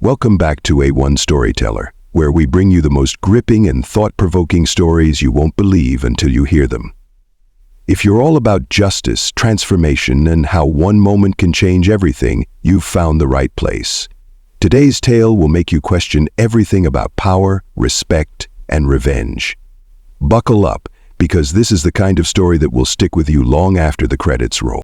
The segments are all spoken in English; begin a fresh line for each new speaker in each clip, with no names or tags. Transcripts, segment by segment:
Welcome back to A1 Storyteller, where we bring you the most gripping and thought-provoking stories you won't believe until you hear them. If you're all about justice, transformation, and how one moment can change everything, you've found the right place. Today's tale will make you question everything about power, respect, and revenge. Buckle up, because this is the kind of story that will stick with you long after the credits roll.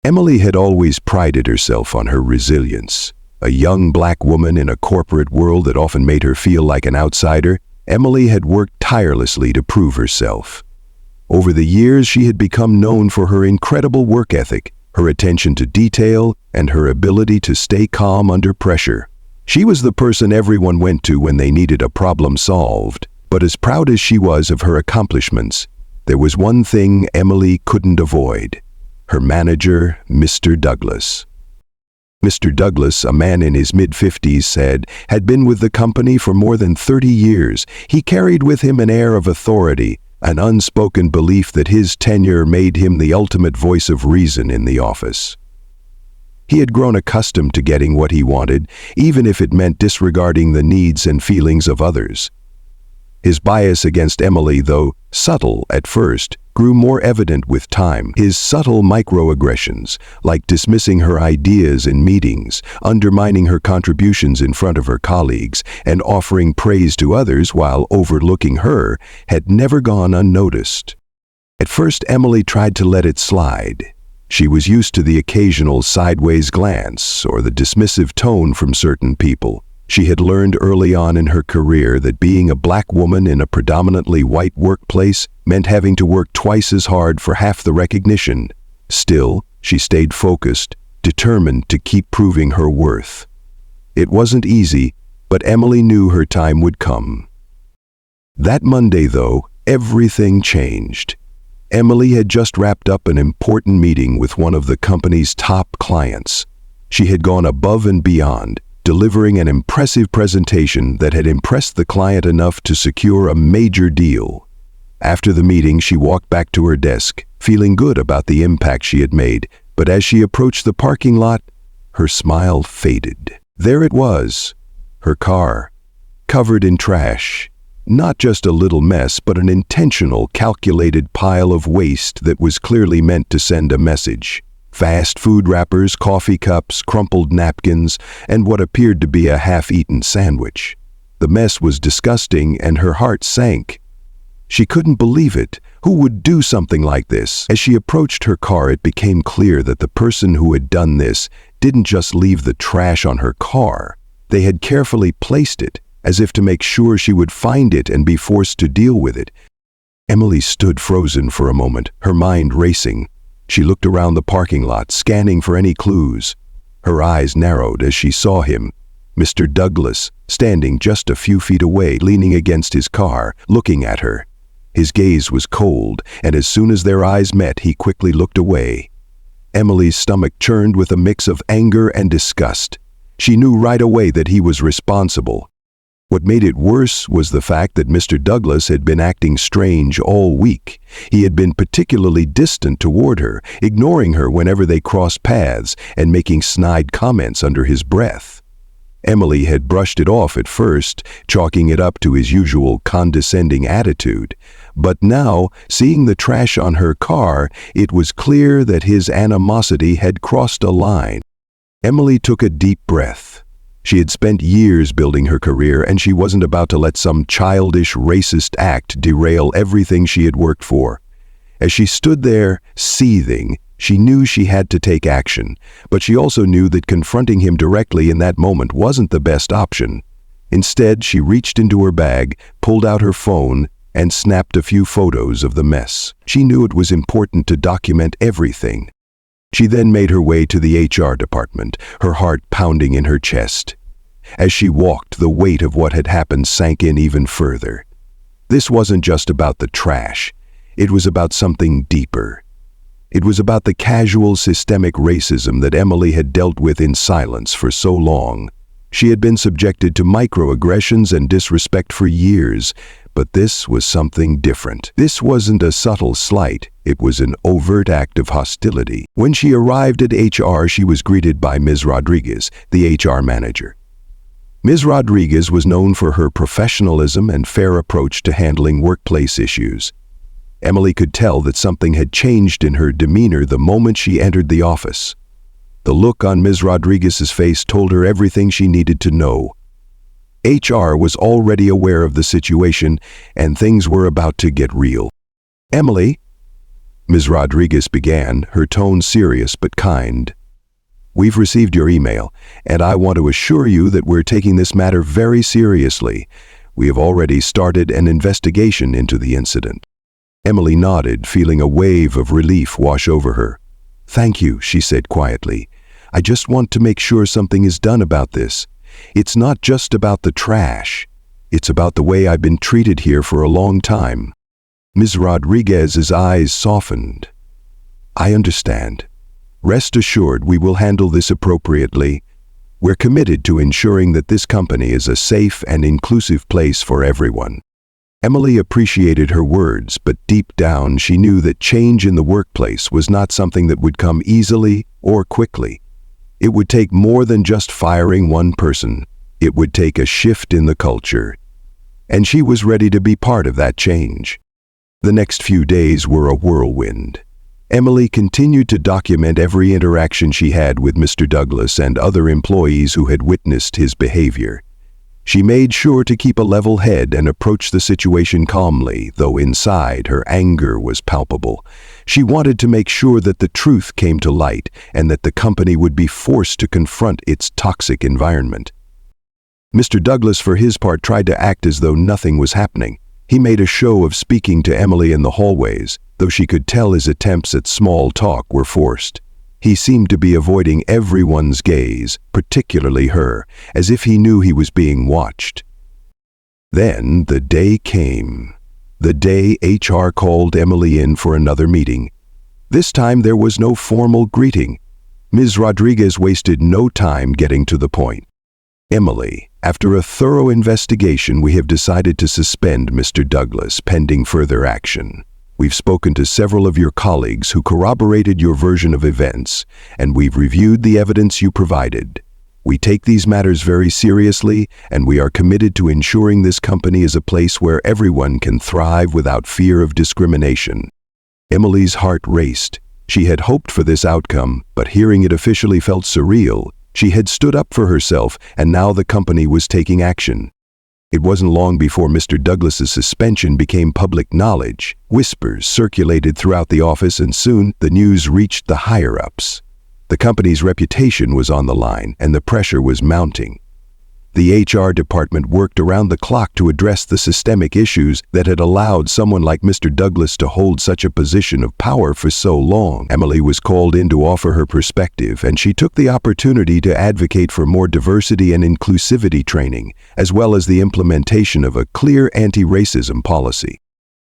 Emily had always prided herself on her resilience. A young black woman in a corporate world that often made her feel like an outsider, Emily had worked tirelessly to prove herself. Over the years, she had become known for her incredible work ethic, her attention to detail, and her ability to stay calm under pressure. She was the person everyone went to when they needed a problem solved. But as proud as she was of her accomplishments, there was one thing Emily couldn't avoid: her manager, Mr. Douglas. Mr. Douglas, a man in his mid-50s, said, had been with the company for more than 30 years. He carried with him an air of authority, an unspoken belief that his tenure made him the ultimate voice of reason in the office. He had grown accustomed to getting what he wanted, even if it meant disregarding the needs and feelings of others. His bias against Emily, though subtle at first, grew more evident with time. His subtle microaggressions, like dismissing her ideas in meetings, undermining her contributions in front of her colleagues, and offering praise to others while overlooking her, had never gone unnoticed. At first, Emily tried to let it slide. She was used to the occasional sideways glance or the dismissive tone from certain people. She had learned early on in her career that being a black woman in a predominantly white workplace meant having to work twice as hard for half the recognition. Still, she stayed focused, determined to keep proving her worth. It wasn't easy, but Emily knew her time would come. That Monday, though, everything changed. Emily had just wrapped up an important meeting with one of the company's top clients. She had gone above and beyond, delivering an impressive presentation that had impressed the client enough to secure a major deal. After the meeting, she walked back to her desk, feeling good about the impact she had made, but as she approached the parking lot, her smile faded. There it was, her car, covered in trash. Not just a little mess, but an intentional, calculated pile of waste that was clearly meant to send a message. Fast food wrappers, coffee cups, crumpled napkins, and what appeared to be a half-eaten sandwich. The mess was disgusting, and her heart sank. She couldn't believe it. Who would do something like this? As she approached her car, it became clear that the person who had done this didn't just leave the trash on her car. They had carefully placed it, as if to make sure she would find it and be forced to deal with it. Emily stood frozen for a moment, her mind racing. She looked around the parking lot, scanning for any clues. Her eyes narrowed as she saw him, Mr. Douglas, standing just a few feet away, leaning against his car, looking at her. His gaze was cold, and as soon as their eyes met, he quickly looked away. Emily's stomach churned with a mix of anger and disgust. She knew right away that he was responsible. What made it worse was the fact that Mr. Douglas had been acting strange all week. He had been particularly distant toward her, ignoring her whenever they crossed paths and making snide comments under his breath. Emily had brushed it off at first, chalking it up to his usual condescending attitude. But now, seeing the trash on her car, it was clear that his animosity had crossed a line. Emily took a deep breath. She had spent years building her career, and she wasn't about to let some childish, racist act derail everything she had worked for. As she stood there, seething, she knew she had to take action, but she also knew that confronting him directly in that moment wasn't the best option. Instead, she reached into her bag, pulled out her phone, and snapped a few photos of the mess. She knew it was important to document everything. She then made her way to the HR department, her heart pounding in her chest. As she walked, the weight of what had happened sank in even further. This wasn't just about the trash. It was about something deeper. It was about the casual, systemic racism that Emily had dealt with in silence for so long. She had been subjected to microaggressions and disrespect for years, but this was something different. This wasn't a subtle slight, it was an overt act of hostility. When she arrived at HR, she was greeted by Ms. Rodriguez, the HR manager. Ms. Rodriguez was known for her professionalism and fair approach to handling workplace issues. Emily could tell that something had changed in her demeanor the moment she entered the office. The look on Ms. Rodriguez's face told her everything she needed to know. HR was already aware of the situation, and things were about to get real. "Emily," Ms. Rodriguez began, her tone serious but kind. "We've received your email, and I want to assure you that we're taking this matter very seriously. We have already started an investigation into the incident." Emily nodded, feeling a wave of relief wash over her. "Thank you," she said quietly. "I just want to make sure something is done about this. It's not just about the trash. It's about the way I've been treated here for a long time." Ms. Rodriguez's eyes softened. "I understand. Rest assured we will handle this appropriately. We're committed to ensuring that this company is a safe and inclusive place for everyone." Emily appreciated her words, but deep down she knew that change in the workplace was not something that would come easily or quickly. It would take more than just firing one person. It would take a shift in the culture. And she was ready to be part of that change. The next few days were a whirlwind. Emily continued to document every interaction she had with Mr. Douglas and other employees who had witnessed his behavior. She made sure to keep a level head and approach the situation calmly, though inside her anger was palpable. She wanted to make sure that the truth came to light and that the company would be forced to confront its toxic environment. Mr. Douglas, for his part, tried to act as though nothing was happening. He made a show of speaking to Emily in the hallways, though she could tell his attempts at small talk were forced. He seemed to be avoiding everyone's gaze, particularly her, as if he knew he was being watched. Then the day came. The day HR called Emily in for another meeting. This time there was no formal greeting. Ms. Rodriguez wasted no time getting to the point. "Emily, after a thorough investigation, we have decided to suspend Mr. Douglas pending further action. We've spoken to several of your colleagues who corroborated your version of events, and we've reviewed the evidence you provided. We take these matters very seriously, and we are committed to ensuring this company is a place where everyone can thrive without fear of discrimination." Emily's heart raced. She had hoped for this outcome, but hearing it officially felt surreal. She had stood up for herself, and now the company was taking action. It wasn't long before Mr. Douglas's suspension became public knowledge. Whispers circulated throughout the office, and soon the news reached the higher-ups. The company's reputation was on the line, and the pressure was mounting. The HR department worked around the clock to address the systemic issues that had allowed someone like Mr. Douglas to hold such a position of power for so long. Emily was called in to offer her perspective, and she took the opportunity to advocate for more diversity and inclusivity training, as well as the implementation of a clear anti-racism policy.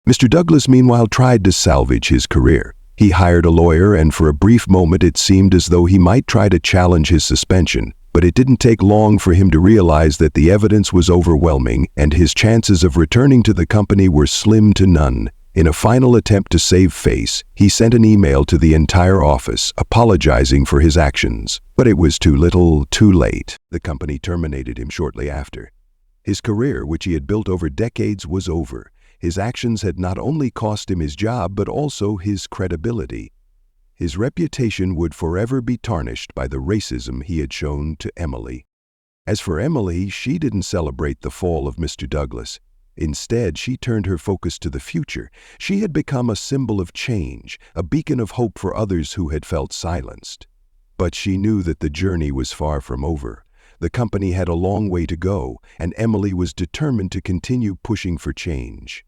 Mr. Douglas, meanwhile, tried to salvage his career. He hired a lawyer, and for a brief moment it seemed as though he might try to challenge his suspension. But it didn't take long for him to realize that the evidence was overwhelming and his chances of returning to the company were slim to none. In a final attempt to save face, he sent an email to the entire office, apologizing for his actions. But it was too little, too late. The company terminated him shortly after. His career, which he had built over decades, was over. His actions had not only cost him his job, but also his credibility. His reputation would forever be tarnished by the racism he had shown to Emily. As for Emily, she didn't celebrate the fall of Mr. Douglas. Instead, she turned her focus to the future. She had become a symbol of change, a beacon of hope for others who had felt silenced. But she knew that the journey was far from over. The company had a long way to go, and Emily was determined to continue pushing for change.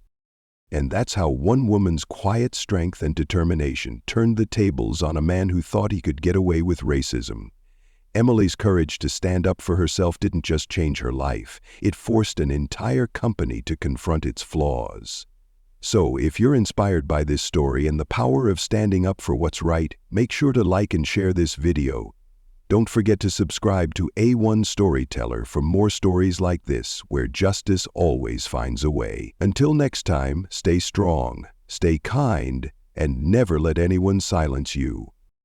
And that's how one woman's quiet strength and determination turned the tables on a man who thought he could get away with racism. Emily's courage to stand up for herself didn't just change her life, it forced an entire company to confront its flaws. So, if you're inspired by this story and the power of standing up for what's right, make sure to like and share this video. Don't forget to subscribe to A1 Storyteller for more stories like this, where justice always finds a way. Until next time, stay strong, stay kind, and never let anyone silence you.